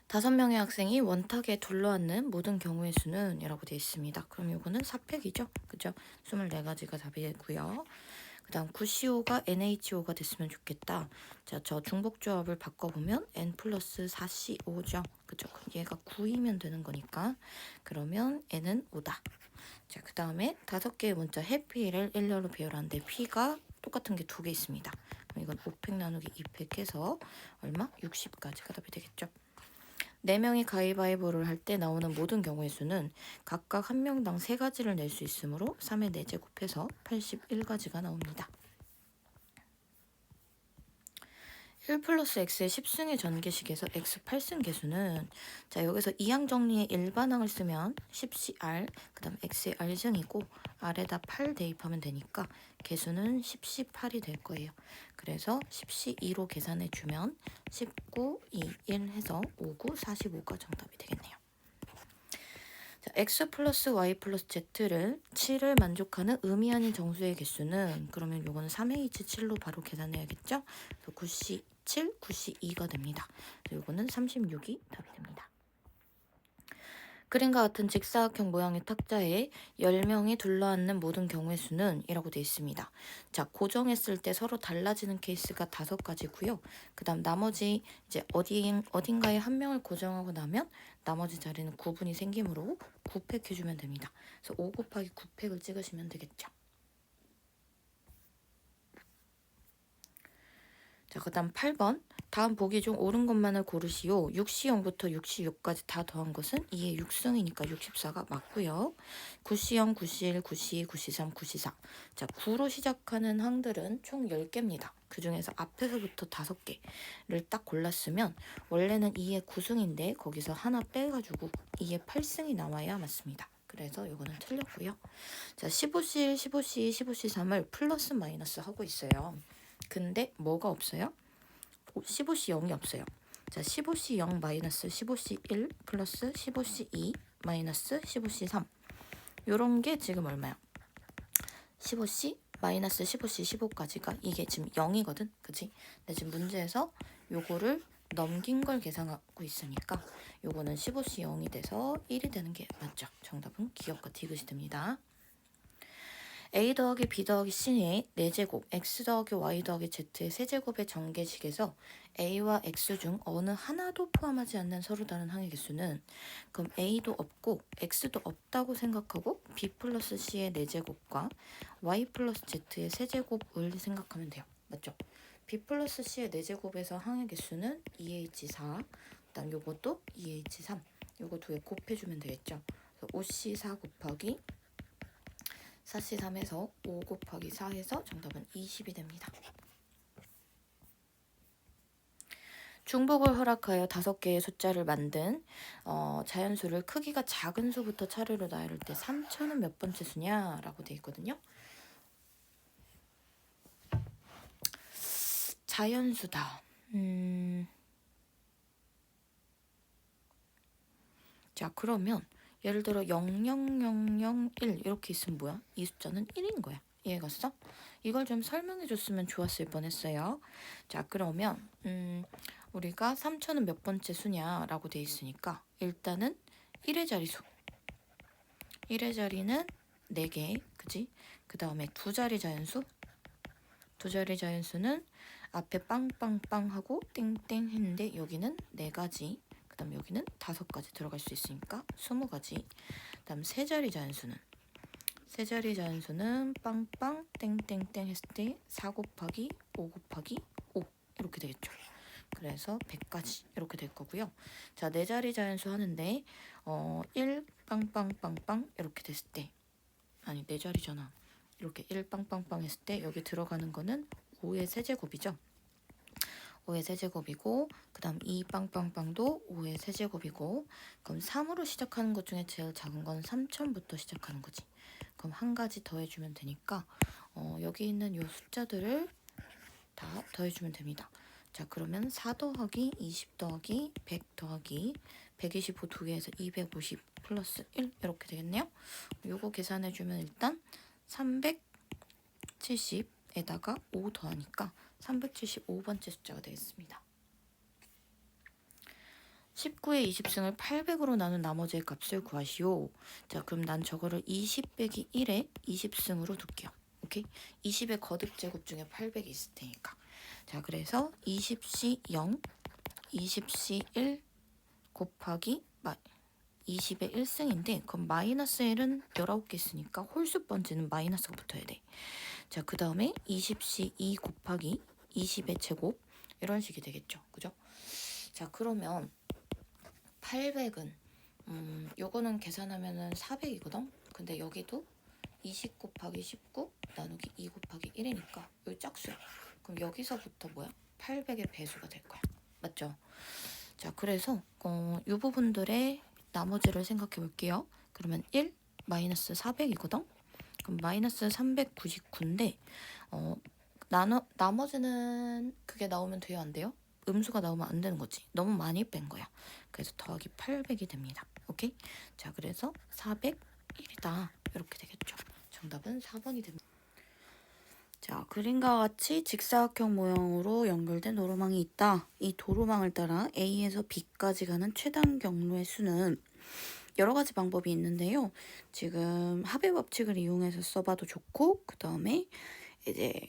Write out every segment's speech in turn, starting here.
5명의 학생이 원탁에 둘러앉는 모든 경우의 수는 이라고 되어 있습니다. 그럼 이거는 4팩이죠. 그죠? 24가지가 답이고요. 그 다음 9CO 가 NHO가 됐으면 좋겠다. 자, 저 중복조합을 바꿔보면 N 플러스 4CO 죠. 그죠? 그럼 얘가 9이면 되는 거니까. 그러면 N은 5다. 자, 그 다음에 5개의 문자 해피를 일렬로 배열하는데 P가 똑같은 게 2개 있습니다. 그럼 이건 5팩 나누기 2팩 해서 얼마? 60까지가 답이 되겠죠. 4명이 가위바위보를 할 때 나오는 모든 경우의 수는 각각 1명당 3가지를 낼 수 있으므로 3의 4제 곱해서 81가지가 나옵니다. 1 플러스 x의 10승의 전개식에서 x 8승 개수는 자 여기서 이항 정리의 일반항을 쓰면 10cr 그 다음 x의 r승이고 r에다 8 대입하면 되니까 개수는 10c8이 될 거예요. 그래서 10c2로 계산해 주면 19, 2, 1 해서 5, 9, 45가 정답이 되겠네요. 자, x 플러스 y 플러스 z를 7을 만족하는 의미 아닌 정수의 개수는 그러면 요거는 3h7로 바로 계산해야겠죠? 그래서 9c7, 9c2가 됩니다. 요거는 36이 답이 됩니다. 그림과 같은 직사각형 모양의 탁자에 10명이 둘러앉는 모든 경우의 수는 이라고 되어 있습니다. 자, 고정했을 때 서로 달라지는 케이스가 5가지고요. 그 다음 나머지 이제 어딘가에 한 명을 고정하고 나면 나머지 자리는 구분이 생기므로 9팩 해주면 됩니다. 그래서 5 곱하기 9팩을 찍으시면 되겠죠. 자, 그 다음 8번. 다음 보기 중 옳은 것만을 고르시오. 6C0부터 6C6까지 다 더한 것은 2의 6승이니까 64가 맞고요. 9C0, 9C1, 9C2, 9C3, 9C4. 자, 9로 시작하는 항들은 총 10개입니다. 그 중에서 앞에서부터 5개를 딱 골랐으면 원래는 2의 9승인데 거기서 하나 빼가지고 2의 8승이 나와야 맞습니다. 그래서 이거는 틀렸고요. 자, 15C1, 15C2, 15C3을 플러스 마이너스 하고 있어요. 근데 뭐가 없어요? 15C0이 없어요. 자, 15C0 마이너스 15C1 플러스 15C2 마이너스 15C3 요런 게 지금 얼마야? 15C 마이너스 15C 15까지가 이게 지금 0이거든. 그치? 근데 지금 문제에서 요거를 넘긴 걸 계산하고 있으니까 요거는 15C 0이 돼서 1이 되는 게 맞죠. 정답은 기억과 디귿이 됩니다. a 더하기 b 더하기 c의 4제곱, x 더하기 y 더하기 z의 세제곱의 전개식에서 a와 x 중 어느 하나도 포함하지 않는 서로 다른 항의 개수는 그럼 a도 없고 x도 없다고 생각하고 b 플러스 c의 4제곱과 y 플러스 z의 세제곱을 생각하면 돼요. 맞죠? b 플러스 c의 4제곱에서 항의 개수는 2h4, 그다음 요것도 2h3, 요거 두 개 곱해주면 되겠죠. 5c4 곱하기 4C3에서 5 곱하기 4 해서 정답은 20이 됩니다. 중복을 허락하여 5개의 숫자를 만든 자연수를 크기가 작은 수부터 차례로 나열할 때 3천은 몇 번째 수냐? 라고 되어 있거든요. 자연수다. 자, 그러면 예를 들어 00001 이렇게 있으면 뭐야? 이 숫자는 1인 거야. 이해갔어? 이걸 좀 설명해 줬으면 좋았을 뻔했어요. 자, 그러면 우리가 3천은 몇 번째 수냐라고 돼 있으니까 일단은 1의 자리수. 1의 자리는 4개, 그지? 그 다음에 2자리 자연수. 2자리 자연수는 앞에 빵빵빵 하고 땡땡 했는데 여기는 4가지. 그 다음 여기는 5가지 들어갈 수 있으니까 20가지. 그 다음 3자리 자연수는 빵빵 땡땡땡 했을 때 4 곱하기 5 곱하기 5 이렇게 되겠죠. 그래서 100까지 이렇게 될 거고요. 자, 4자리 자연수 하는데 1 빵빵빵빵 이렇게 됐을 때 아니 4자리잖아. 이렇게 1 빵빵빵 했을 때 여기 들어가는 거는 5의 세제곱이죠. 5의 세제곱이고 그 다음 2 빵빵빵도 5의 세제곱이고 그럼 3으로 시작하는 것 중에 제일 작은 건 3000부터 시작하는 거지. 그럼 한 가지 더해주면 되니까 여기 있는 요 숫자들을 다 더해주면 됩니다. 자, 그러면 4 더하기 20 더하기 100 더하기 125 두 개에서 250 플러스 1 이렇게 되겠네요. 요거 계산해주면 일단 370에다가 5 더하니까 375번째 숫자가 되겠습니다. 19의 20승을 800으로 나눈 나머지의 값을 구하시오. 자, 그럼 난 저거를 20 빼기 1에 20승으로 둘게요. 오케이? 20의 거듭 제곱 중에 800이 있을 테니까. 자, 그래서 20C 0, 20C 1 곱하기 20의 1승인데 그럼 마이너스 1은 19개 있으니까 홀수 번지는 마이너스가 붙어야 돼. 자, 그 다음에 20C 2 곱하기 20의 제곱 이런 식이 되겠죠. 그죠? 자, 그러면 800은 요거는 계산하면은 400이거든. 근데 여기도 20 곱하기 19 나누기 2 곱하기 1이니까 요 짝수야. 그럼 여기서부터 뭐야? 800의 배수가 될 거야. 맞죠? 자, 그래서 요 부분들의 나머지를 생각해 볼게요. 그러면 1 마이너스 400이거든. 그럼 마이너스 399인데 나머지는 그게 나오면 돼요, 안 돼요? 음수가 나오면 안 되는 거지. 너무 많이 뺀 거야. 그래서 더하기 800이 됩니다. 오케이? 자, 그래서 401이다. 이렇게 되겠죠. 정답은 4번이 됩니다. 자, 그림과 같이 직사각형 모형으로 연결된 도로망이 있다. 이 도로망을 따라 A에서 B까지 가는 최단 경로의 수는 여러 가지 방법이 있는데요. 지금 합의 법칙을 이용해서 써봐도 좋고, 그 다음에 이제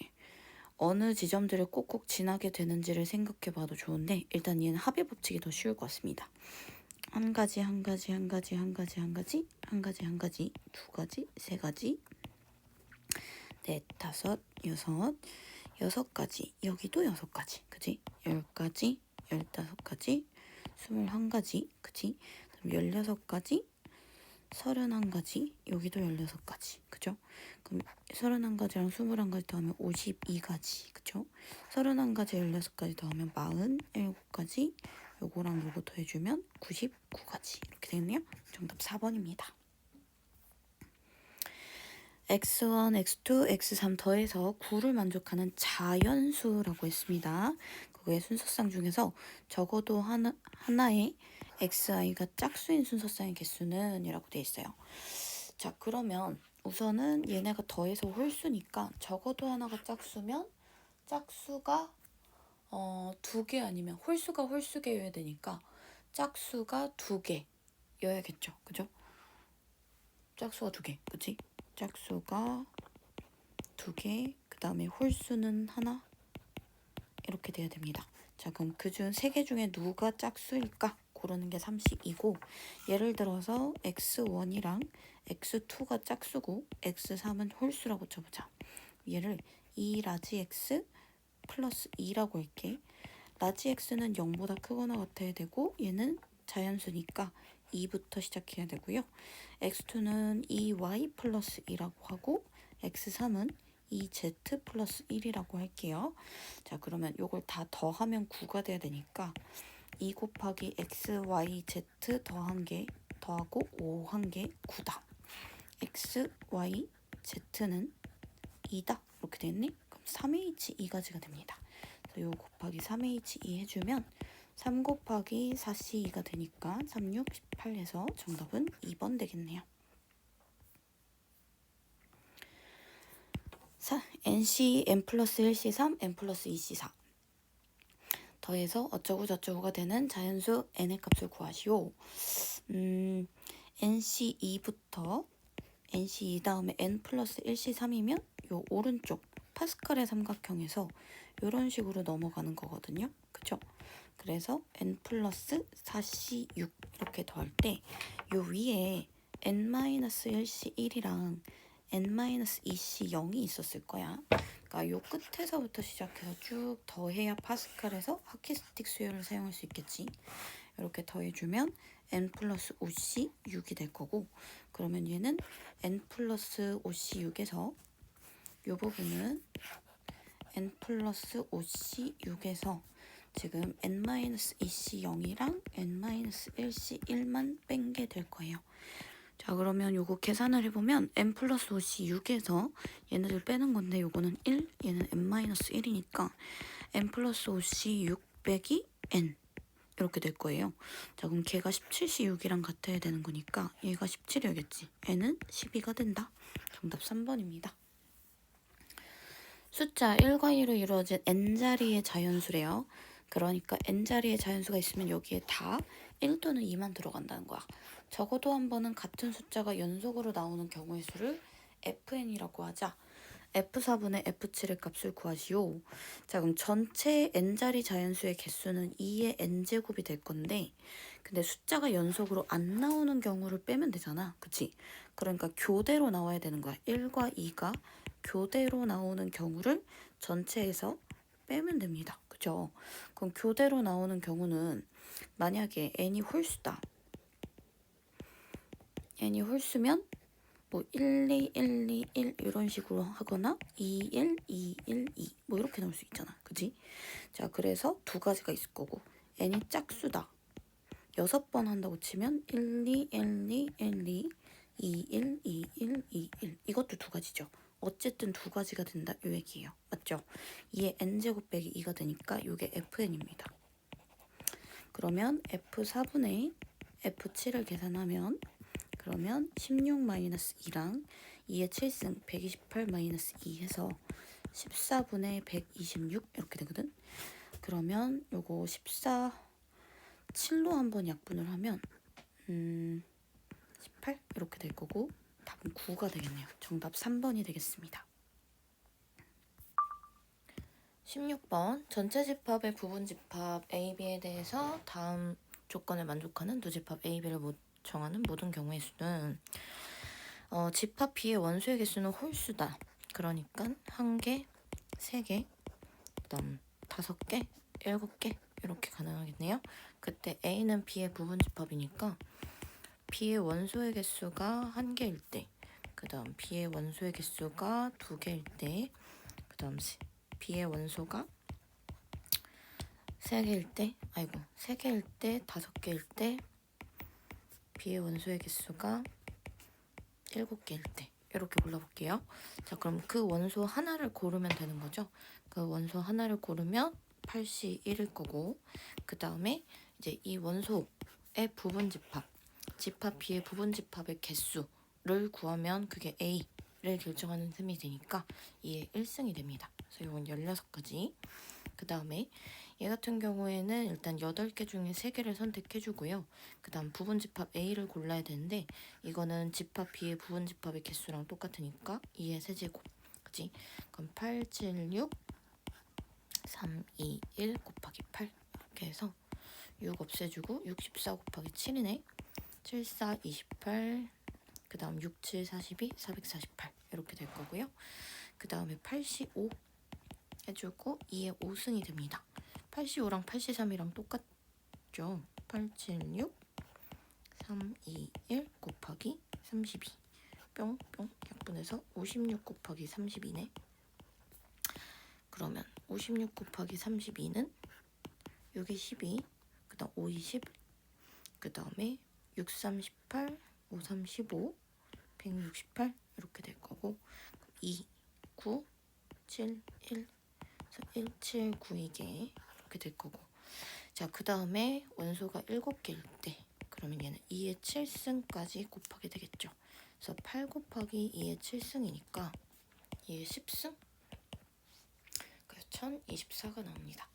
어느 지점들을 꼭꼭 지나게 되는지를 생각해봐도 좋은데, 일단 얘는 합의 법칙이 더 쉬울 것 같습니다. 한 가지, 한 가지, 한 가지, 한 가지, 한 가지, 한 가지, 한 가지, 두 가지, 세 가지, 넷, 다섯, 여섯 가지, 여기도 6가지, 그지? 10가지, 15가지, 21가지, 그지? 그럼 16가지, 31가지, 여기도 16가지, 그죠? 그럼 31가지랑 21가지 더하면 52가지, 그죠? 31가지, 16가지 더하면 47가지, 요거랑 요거 더해주면 99가지, 이렇게 되겠네요. 정답 4번입니다. x1, x2, x3 더해서 9를 만족하는 자연수라고 했습니다. 그거의 순서상 중에서 적어도 하나의 xi가 짝수인 순서상의 개수는 이라고 되어 있어요. 자, 그러면 우선은 얘네가 더해서 홀수니까 적어도 하나가 짝수면 짝수가 2개 아니면 홀수가 홀수개여야 되니까 짝수가 2개여야겠죠. 그죠? 짝수가 2개. 그치? 짝수가 2개, 그 다음에 홀수는 하나, 이렇게 돼야 됩니다. 자, 그럼 그중 3개 중에 누가 짝수일까? 고르는 게 3식이고, 예를 들어서 x1이랑 x2가 짝수고 x3은 홀수라고 쳐보자. 얘를 2 라지 x 플러스 2라고 할게. 라지 x는 0보다 크거나 같아야 되고 얘는 자연수니까 2부터 시작해야 되고요. x2는 2y 플러스 2라고 하고 x3은 2z 플러스 1이라고 할게요. 자, 그러면 요걸 다 더하면 9가 돼야 되니까 2 곱하기 x, y, z 더한 게 더하고 5 한 게 9다. x, y, z는 2다. 이렇게 됐네? 그럼 3h 2가지가 됩니다. 그래서 요 곱하기 3h 2 해주면 3 곱하기 4c 2가 되니까 3, 6, 18에서 정답은 2번 되겠네요. nc n 플러스 1c3 n 플러스 2c4 더해서 어쩌고 저쩌고가 되는 자연수 n의 값을 구하시오. nc 2부터 nc 2 다음에 n 플러스 1c3이면 요 오른쪽 파스칼의 삼각형에서 이런 식으로 넘어가는 거거든요. 그쵸? 그래서 n 플러스 4c6 이렇게 더할 때 요 위에 n-1c 1이랑 n-2c 0이 있었을 거야. 그러니까 요 끝에서부터 시작해서 쭉 더해야 파스칼에서 하키스틱 수열을 사용할 수 있겠지. 이렇게 더해주면 n 플러스 5c 6이 될 거고, 그러면 얘는 n 플러스 5c 6에서 요 부분은 n 플러스 5c 6에서 지금 n-2c 0이랑 n-1c 1만 뺀 게 될 거예요. 자, 그러면 요거 계산을 해보면 n 플러스 5c 6에서 얘네들 빼는 건데 요거는 1, 얘는 n-1이니까 n 플러스 5c 6 빼기 n 이렇게 될 거예요. 자, 그럼 걔가 17c 6이랑 같아야 되는 거니까 얘가 17이었겠지. n은 12가 된다. 정답 3번입니다. 숫자 1과 2로 이루어진 n자리의 자연수래요. 그러니까 n자리의 자연수가 있으면 여기에 다 1 또는 2만 들어간다는 거야. 적어도 한 번은 같은 숫자가 연속으로 나오는 경우의 수를 fn이라고 하자. f4분의 f7의 값을 구하시오. 자, 그럼 전체 n자리 자연수의 개수는 2의 n제곱이 될 건데, 근데 숫자가 연속으로 안 나오는 경우를 빼면 되잖아. 그치? 그러니까 교대로 나와야 되는 거야. 1과 2가 교대로 나오는 경우를 전체에서 빼면 됩니다. 그죠? 그럼 교대로 나오는 경우는 만약에 n이 홀수다. n이 홀수면 뭐 1, 2, 1, 2, 1 이런 식으로 하거나 2, 1, 2, 1, 2 뭐 이렇게 나올 수 있잖아. 그지? 자, 그래서 두 가지가 있을 거고 n이 짝수다. 6번 한다고 치면 1, 2, 1, 2, 1, 2, 2, 1, 2, 1, 2, 1 이것도 두 가지죠. 어쨌든 두 가지가 된다 이 얘기예요. 맞죠? 2의 n제곱 빼기 2가 되니까 이게 fn입니다. 그러면 f4분의 f7을 계산하면 그러면 16-2랑 2의 7승 128-2 해서 14분의 126 이렇게 되거든. 그러면 요거 14 7로 한번 약분을 하면 18 이렇게 될 거고 답은 9가 되겠네요. 정답 3번이 되겠습니다. 16번 전체 집합의 부분 집합 A, B에 대해서 다음 조건을 만족하는 두 집합 A, B를 정하는 모든 경우의 수는 집합 B의 원소의 개수는 홀수다. 그러니까 1개, 3개, 그다음 5개, 7개 이렇게 가능하겠네요. 그때 A는 B의 부분 집합이니까 B의 원소의 개수가 1개일 때, 그 다음 B의 원소의 개수가 2개일 때, 그 다음 B의 원소가 3개일 때, 3개일 때, 5개일 때, B의 원소의 개수가 7개일 때 이렇게 골라볼게요. 자, 그럼 그 원소 하나를 고르면 되는 거죠. 그 원소 하나를 고르면 8시 1일 거고, 그 다음에 이제 이 원소의 부분 집합, 집합 B의 부분 집합의 개수를 구하면 그게 A를 결정하는 셈이 되니까 이의 1승이 됩니다. 그래서 이건 16가지. 그 다음에 얘 같은 경우에는 일단 8개 중에 3개를 선택해주고요. 그 다음 부분 집합 A를 골라야 되는데 이거는 집합 B의 부분 집합의 개수랑 똑같으니까 2의 세제곱. 그치? 그럼 8, 7, 6, 3, 2, 1 곱하기 8 이렇게 해서 6 없애주고 64 곱하기 7이네. 7, 4, 28, 그 다음 6, 7, 42, 448 이렇게 될 거고요. 그 다음에 85 해주고 2의 5승이 됩니다. 85랑 83이랑 똑같죠. 8, 7, 6, 3, 2, 1 곱하기 32 뿅뿅 약분해서 56 곱하기 32네. 그러면 56 곱하기 32는 6이 12, 그 다음 5, 20, 그 다음에 6, 3, 18, 5, 3, 15, 168 이렇게 될 거고 2, 9, 7, 1, 1, 7, 9 이게 이렇게 될 거고 자, 그 다음에 원소가 7개일 때 그러면 얘는 2의 7승까지 곱하게 되겠죠. 그래서 8 곱하기 2의 7승이니까 2의 10승? 그래서 1024가 나옵니다.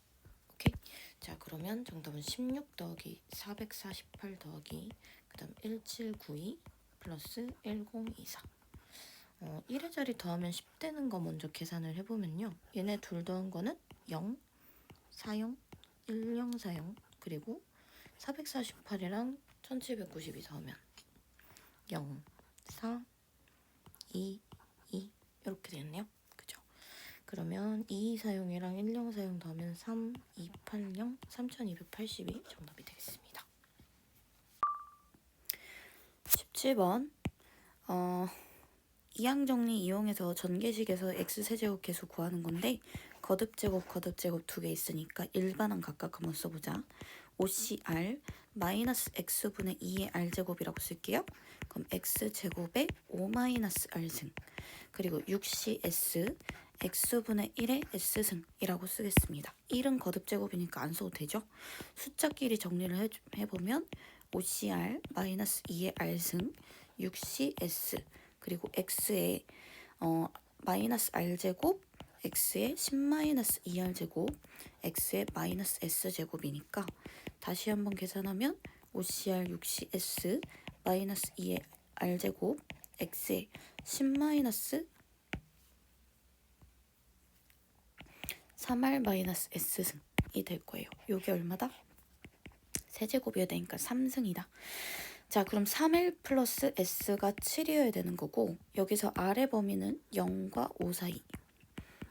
오케이? 자, 그러면 정답은 16 더하기 448 더하기 그 다음 1792 플러스 1024 1의 자리 더하면 10 되는 거 먼저 계산을 해보면요. 얘네 둘 더한 거는 0, 4영, 10, 4영 그리고 448이랑 1792 더하면 0, 4, 2, 2 이렇게 되겠네요. 그죠? 그러면 2, 4영이랑 10, 4영 더하면 3, 2, 8, 0, 3282 정답이 되겠습니다. 17번 이항정리 이용해서 전개식에서 x세제곱 계수 구하는 건데 거듭제곱 두 개 있으니까 일반항 각각 한번 써보자. OCR 마이너스 x분의 2의 r제곱이라고 쓸게요. 그럼 x제곱에 5 마이너스 r승 그리고 6CS x분의 1의 s승이라고 쓰겠습니다. 1은 거듭제곱이니까 안 써도 되죠. 숫자끼리 정리를 해보면 OCR 마이너스 2의 r승 6CS 그리고 x에 마이너스 r제곱 x의 10-2r제곱 x의 마이너스 s제곱이니까 다시 한번 계산하면 5cr 6cs 마이너스 2의 r제곱 x의 10 3r 마이너스 s승이 될 거예요. 요게 얼마다? 세제곱이어야 되니까 3승이다. 자, 그럼 3l 플러스 s가 7이어야 되는 거고 여기서 r의 범위는 0과 5 사이,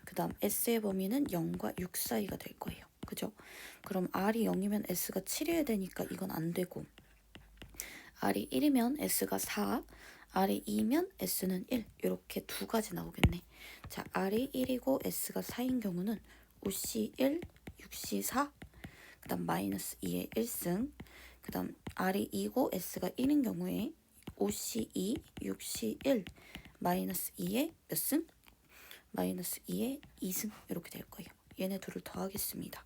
그 다음 s의 범위는 0과 6 사이가 될 거예요. 그죠? 그럼 r이 0이면 s가 7이어야 되니까 이건 안 되고, r이 1이면 s가 4, r이 2면 s는 1, 이렇게 두 가지 나오겠네. 자, r이 1이고 s가 4인 경우는 5c1, 6c4, 그 다음 마이너스 2의 1승, 그 다음 r이 2고 s가 1인 경우에 5c2, 6c1, 마이너스 2의 몇 승? 마이너스 2의 2승, 이렇게 될 거예요. 얘네 둘을 더하겠습니다.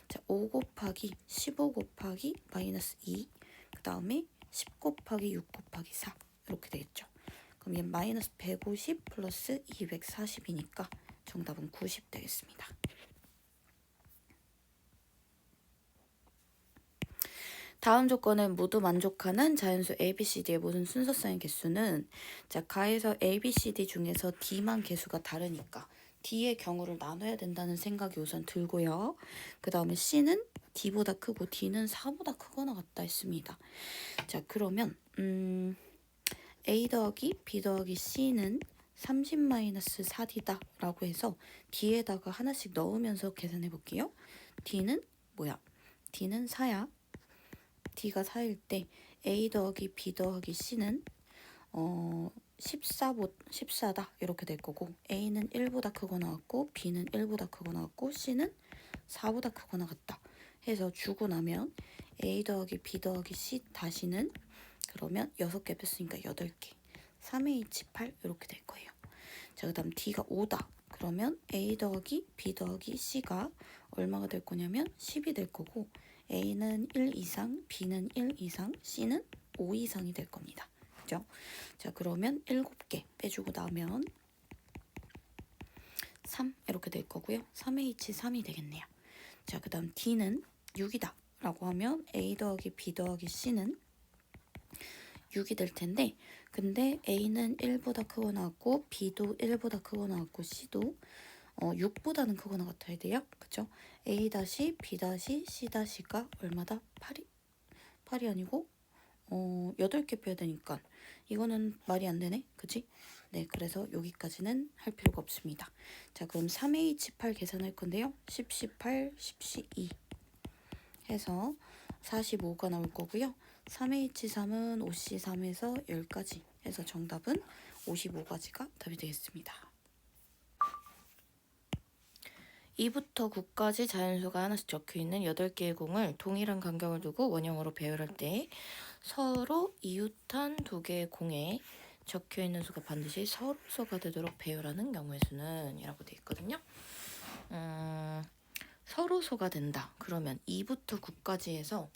자, 5 곱하기 15 곱하기 마이너스 2, 그 다음에 10 곱하기 6 곱하기 4, 이렇게 되겠죠. 그럼 얘 마이너스 150 플러스 240이니까 정답은 90 되겠습니다. 다음 조건은 모두 만족하는 자연수 ABCD의 모든 순서쌍의 개수는, 자, 가에서 ABCD 중에서 D만 개수가 다르니까 D의 경우를 나눠야 된다는 생각이 우선 들고요. 그 다음에 C는 D보다 크고 D는 4보다 크거나 같다 했습니다. 자, 그러면 A 더하기 B 더하기 C는 30-4D다 라고 해서 D에다가 하나씩 넣으면서 계산해 볼게요. D는 뭐야? D는 4야. D가 4일 때 A 더하기 B 더하기 C는 14다 이렇게 될 거고, A는 1보다 크거나 같고 B는 1보다 크거나 같고 C는 4보다 크거나 같다 해서 주고 나면 A 더하기 B 더하기 C 다시는, 그러면 6개 뺐으니까 8개, 3H 8 이렇게 될 거예요. 자, 그 다음 D가 5다 그러면 A 더하기 B 더하기 C가 얼마가 될 거냐면 10이 될 거고, A는 1 이상, B는 1 이상, C는 5 이상이 될 겁니다. 그죠? 자, 그러면 7개 빼주고 나면 3 이렇게 될 거고요. 3H3이 되겠네요. 자, 그 다음 D는 6이다 라고 하면 A 더하기 B 더하기 C는 6이 될 텐데, 근데 A는 1보다 크거나 같고 B도 1보다 크거나 같고 C도 6보다는 크거나 같아야 돼요. 그죠? A 다시 B 다시 C 다시가 얼마다? 8이 아니고 8개 빼야 되니까 이거는 말이 안 되네. 그치? 네, 그래서 여기까지는 할 필요가 없습니다. 자, 그럼 3H8 계산할 건데요. 10, 18, 10, 12 해서 45가 나올 거고요. 3H3은 5C3에서 10까지 해서 정답은 55가지가 답이 되겠습니다. 2부터 9까지 자연수가 하나씩 적혀있는 8개의 공을 동일한 간격을 두고 원형으로 배열할 때 서로 이웃한 2개의 공에 적혀있는 수가 반드시 서로소가 되도록 배열하는 경우의 수는 이라고 되어 있거든요. 서로소가 된다. 그러면 2부터 9까지 해서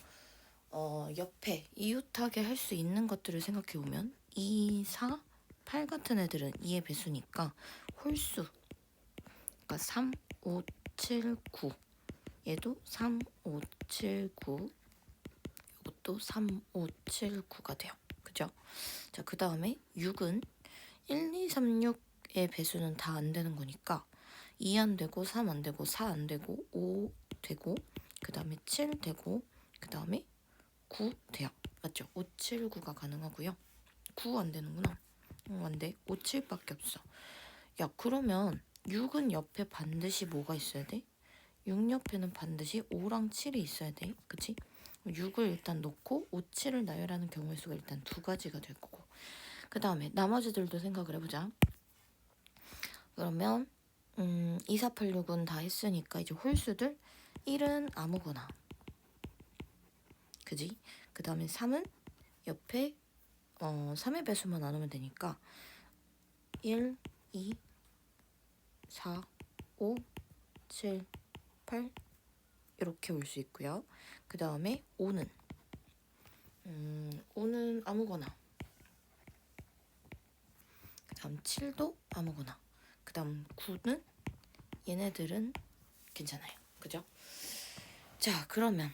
옆에 이웃하게 할 수 있는 것들을 생각해보면 2, 4, 8 같은 애들은 2의 배수니까 홀수, 그러니까 3, 5, 7, 9 얘도 3, 5, 7, 9 이것도 3, 5, 7, 9가 돼요. 그죠? 자, 그 다음에 6은 1, 2, 3, 6의 배수는 다 안 되는 거니까 2 안 되고 3 안 되고 4 안 되고 5 되고 그 다음에 7 되고 그 다음에 9 돼요. 맞죠? 5, 7, 9가 가능하고요. 9 안 되는구나. 안 돼. 5, 7밖에 없어. 야, 그러면 6은 옆에 반드시 뭐가 있어야 돼? 6 옆에는 반드시 5랑 7이 있어야 돼. 그치? 6을 일단 놓고 5, 7을 나열하는 경우의 수가 일단 2가지가 될 거고, 그 다음에 나머지들도 생각을 해보자. 그러면 2, 4, 8, 6은 다 했으니까 이제 홀수들 1은 아무거나, 그지? 그 다음에 3은 옆에 3의 배수만 나누면 되니까 1, 2, 4, 5, 7, 8 이렇게 올 수 있고요. 그 다음에 5는 5는 아무거나, 그 다음 7도 아무거나, 그 다음 9는 얘네들은 괜찮아요. 그죠? 자, 그러면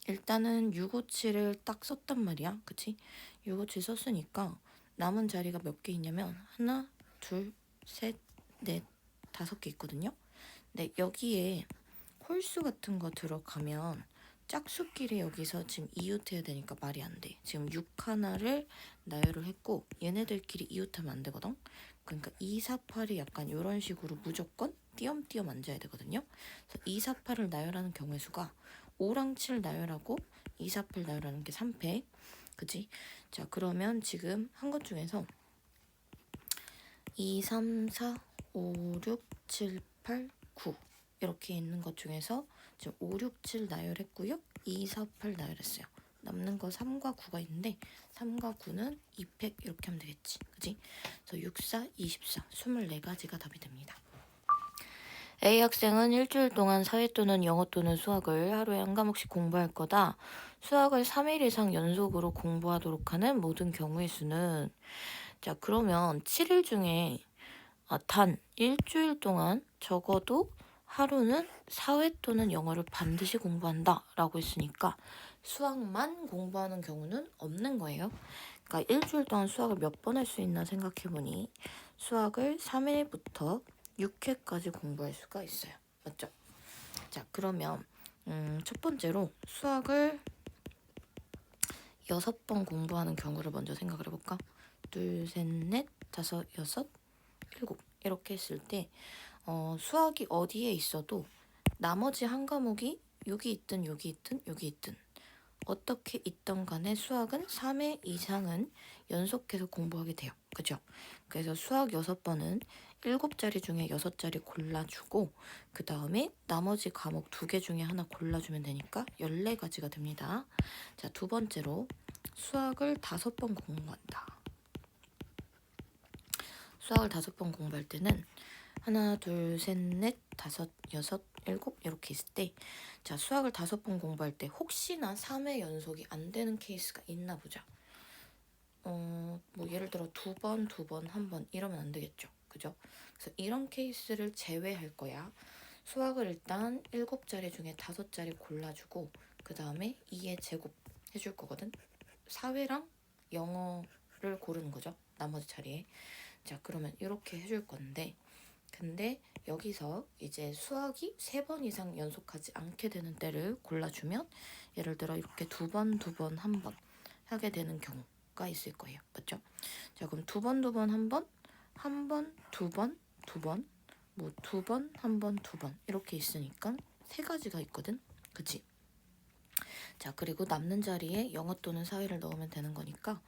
일단은 657을 딱 썼단 말이야. 그치? 657 썼으니까 남은 자리가 몇 개 있냐면 하나, 둘, 셋, 넷, 5개 있거든요. 근데 여기에 홀수 같은 거 들어가면 짝수끼리 여기서 지금 이웃해야 되니까 말이 안 돼. 지금 6 하나를 나열을 했고 얘네들끼리 이웃하면 안 되거든. 그러니까 2, 4, 8이 약간 이런 식으로 무조건 띄엄띄엄 앉아야 되거든요. 그래서 2, 4, 8을 나열하는 경우의 수가 5랑 7 나열하고 2, 4, 8 나열하는 게 3패. 그치? 자, 그러면 지금 한 것 중에서 2, 3, 4, 5, 6, 7, 8, 9 이렇게 있는 것 중에서 지금 5, 6, 7 나열했고요. 2, 4, 8 나열했어요. 남는 거 3과 9가 있는데 3과 9는 2팩 이렇게 하면 되겠지. 그치? 그래서 6, 4, 24, 24가지가 답이 됩니다. A 학생은 일주일 동안 사회 또는 영어 또는 수학을 하루에 한 과목씩 공부할 거다. 수학을 3일 이상 연속으로 공부하도록 하는 모든 경우의 수는 자, 그러면 7일 중에 단 일주일 동안 적어도 하루는 사회 또는 영어를 반드시 공부한다 라고 했으니까 수학만 공부하는 경우는 없는 거예요. 그러니까 일주일 동안 수학을 몇 번 할 수 있나 생각해보니 수학을 3일부터 6회까지 공부할 수가 있어요. 맞죠? 자, 그러면 첫 번째로 수학을 6번 공부하는 경우를 먼저 생각을 해볼까? 둘, 셋, 넷, 다섯, 여섯, 일곱 이렇게 했을 때 수학이 어디에 있어도 나머지 한 과목이 여기 있든 여기 있든 여기 있든 어떻게 있던 간에 수학은 3회 이상은 연속해서 공부하게 돼요. 그죠? 그래서 수학 6번은 7자리 중에 6자리 골라주고 그 다음에 나머지 과목 2개 중에 하나 골라주면 되니까 14가지가 됩니다. 자, 두 번째로 수학을 5번 공부한다. 수학을 5번 공부할 때는 하나, 둘, 셋, 넷, 다섯, 여섯, 일곱 이렇게 있을 때 자, 수학을 5번 공부할 때 혹시나 3회 연속이 안 되는 케이스가 있나 보자. 뭐 예를 들어 2번, 2번, 1번 이러면 안 되겠죠. 그죠? 그래서 이런 케이스를 제외할 거야. 수학을 일단 7자리 중에 5자리 골라주고 그 다음에 2의 제곱 해줄 거거든. 사회랑 영어를 고르는 거죠. 나머지 자리에. 자, 그러면 이렇게 해줄 건데 근데 여기서 이제 수학이 3번 이상 연속하지 않게 되는 때를 골라주면 예를 들어 이렇게 2번, 2번, 1번 하게 되는 경우가 있을 거예요. 맞죠? 자, 그럼 2번, 2번, 1번, 1번, 2번, 2번, 뭐 2번, 1번, 2번 이렇게 있으니까 3가지가 있거든. 그치? 자, 그리고 남는 자리에 영어 또는 사회를 넣으면 되는 거니까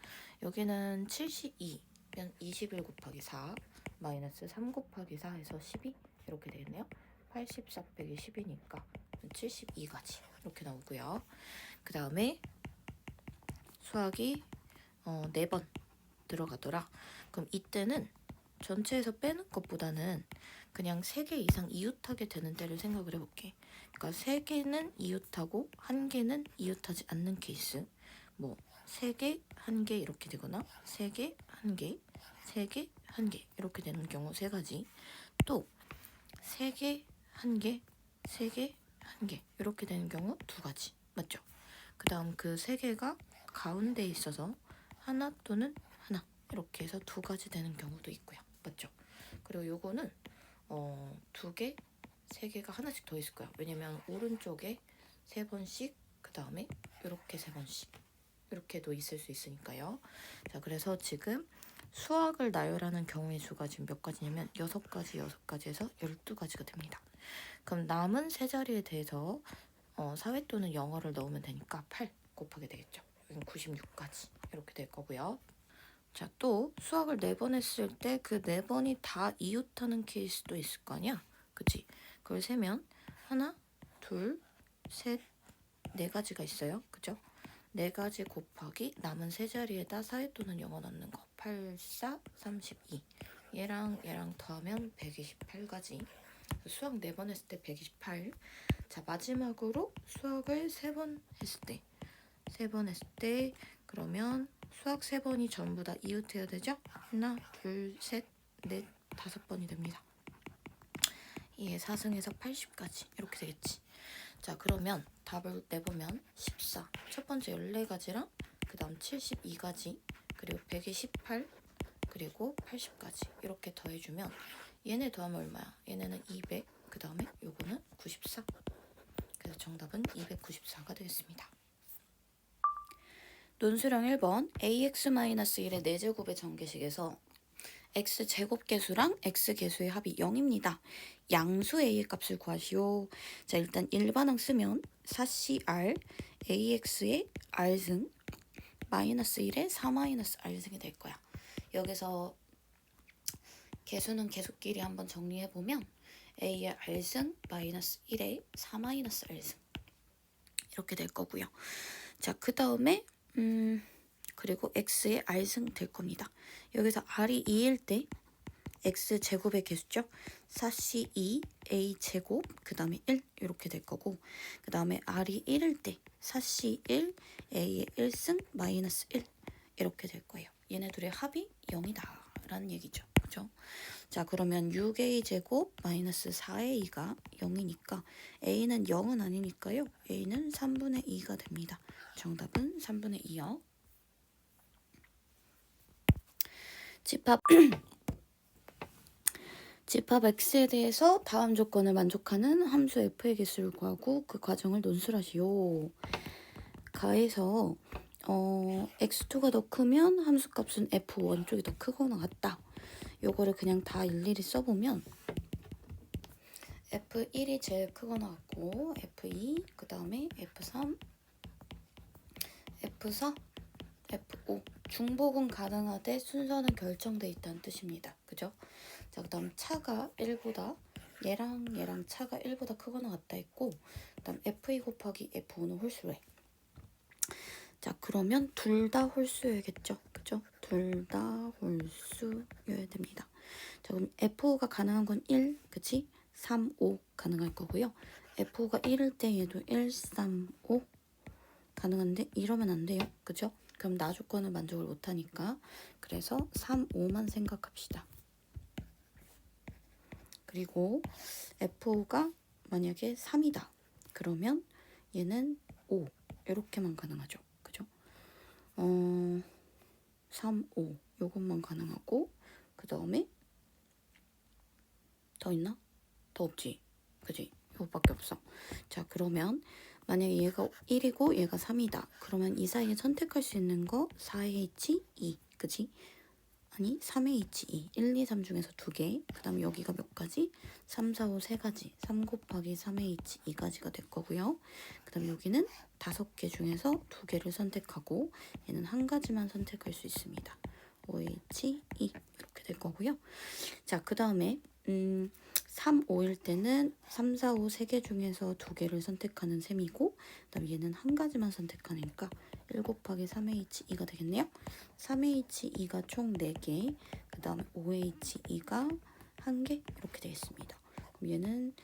여기는 72면 21 곱하기 4 마이너스 3 곱하기 4 해서 12 이렇게 되겠네요. 84 빼기 10이니까 72가지 이렇게 나오고요. 그 다음에 수학이 4번 들어가더라. 그럼 이때는 전체에서 빼는 것보다는 그냥 3개 이상 이웃하게 되는 때를 생각을 해볼게. 그러니까 3개는 이웃하고 1개는 이웃하지 않는 케이스. 뭐 3개, 1개 이렇게 되거나 3개, 1개, 3개, 1개 이렇게 되는 경우 3가지. 또 3개, 1개, 3개, 1개 이렇게 되는 경우 2가지. 맞죠? 그 다음 그 3개가 가운데에 있어서 하나 또는 하나 이렇게 해서 2가지 되는 경우도 있고요. 맞죠? 그리고 요거는 2개, 3개가 하나씩 더 있을 거야. 왜냐면 오른쪽에 3번씩 그 다음에 이렇게 3번씩 이렇게도 있을 수 있으니까요. 자, 그래서 지금 수학을 나열하는 경우의 수가 지금 몇 가지냐면 6가지, 6가지에서 12가지가 됩니다. 그럼 남은 3자리에 대해서 사회 또는 영어를 넣으면 되니까 8 곱하게 되겠죠. 96가지 이렇게 될 거고요. 자, 또 수학을 4번 했을 때 그 4번이 다 이웃하는 케이스도 있을 거 아니야? 그치? 그걸 세면 하나, 둘, 셋, 4가지가 있어요. 그죠? 4가지 곱하기 남은 3자리에다 사회 또는 영어 넣는 거 8, 4, 32 얘랑 더하면 128가지. 수학 4번 했을 때 128. 자, 마지막으로 수학을 3번 했을 때 3번 했을 때 그러면 수학 3번이 전부 다 이웃해야 되죠? 하나, 둘, 셋, 넷, 5번이 됩니다. 2의 4승에서 80까지 이렇게 되겠지. 자, 그러면 답을 내보면 14, 첫 번째 14가지랑 그 다음 72가지, 그리고 128, 그리고 80까지 이렇게 더해주면 얘네 더하면 얼마야? 얘네는 200, 그 다음에 요거는 94. 그래서 정답은 294가 되겠습니다. 논술형 1번 ax-1의 4제곱의 전개식에서 x제곱계수랑 x계수의 합이 0입니다. 양수 a의 값을 구하시오. 자, 일단 일반항 쓰면 4cr ax의 r승 마이너스 1의 4-r승이 될 거야. 여기서 계수는 계수끼리 한번 정리해보면 a의 r승 마이너스 1의 4-r승 이렇게 될 거고요. 자, 그 다음에 그리고 x의 r승 될 겁니다. 여기서 r이 2일 때 x제곱의 개수죠. 4c2 a제곱 그 다음에 1 이렇게 될 거고, 그 다음에 r이 1일 때 4c1 a의 1승 마이너스 1 이렇게 될 거예요. 얘네들의 합이 0이다 라는 얘기죠. 그죠? 자, 그러면 6a제곱 마이너스 4a가 0이니까 a는 0은 아니니까요. a는 3분의 2가 됩니다. 정답은 3분의 2요. 집합 x에 대해서 다음 조건을 만족하는 함수 f의 개수를 구하고 그 과정을 논술하시오. 가에서 x2가 더 크면 함수값은 f1 쪽이 더 크거나 같다. 요거를 그냥 다 일일이 써보면 f1이 제일 크거나 같고 f2, 그 다음에 f3, f4, f5 중복은 가능하되 순서는 결정돼 있다는 뜻입니다. 그죠? 자, 그 다음 차가 1보다 얘랑 차가 1보다 크거나 같다 했고, 그 다음 f2 곱하기 f5는 홀수래. 자, 그러면 둘 다 홀수여야겠죠. 그죠? 둘 다 홀수여야 됩니다. 자, 그럼 f5가 가능한 건 1, 그치? 3, 5 가능할 거고요. f5가 1일 때 얘도 1, 3, 5 가능한데 이러면 안 돼요. 그죠? 그럼 나 조건을 만족을 못하니까 그래서 3, 5만 생각합시다. 그리고 f5가 만약에 3이다. 그러면 얘는 5 이렇게만 가능하죠. 그죠? 3, 5 요것만 가능하고, 그 다음에 더 있나? 더 없지. 그지? 이거밖에 없어. 자, 그러면 만약에 얘가 1이고 얘가 3이다. 그러면 이 사이에 선택할 수 있는 거 4H2. 그지? 아니 3H2. 1, 2, 3 중에서 2개. 그 다음에 여기가 몇 가지? 3, 4, 5 3가지. 3 곱하기 3H2가지가 될 거고요. 그 다음에 여기는 5개 중에서 2개를 선택하고 얘는 한 가지만 선택할 수 있습니다. 5H2 이렇게 될 거고요. 자, 그 다음에 3, 5일 때는 3, 4, 5 3개 중에서 2개를 선택하는 셈이고, 그 다음에 얘는 한 가지만 선택하니까 1 곱하기 3H2가 되겠네요. 3H2가 총 4개, 그 다음에 5H2가 1개 이렇게 되겠습니다. 그럼 얘는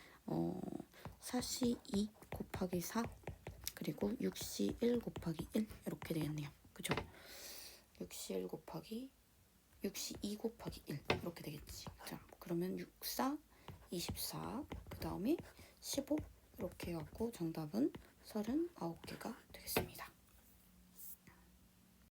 4C2 곱하기 4 그리고 6C1 곱하기 1 이렇게 되겠네요. 그죠? 6C1 곱하기 6C2 곱하기 1 이렇게 되겠지. 자, 그러면 6, 4, 24, 그 다음에 15 이렇게 해갖고 정답은 39개가 되겠습니다.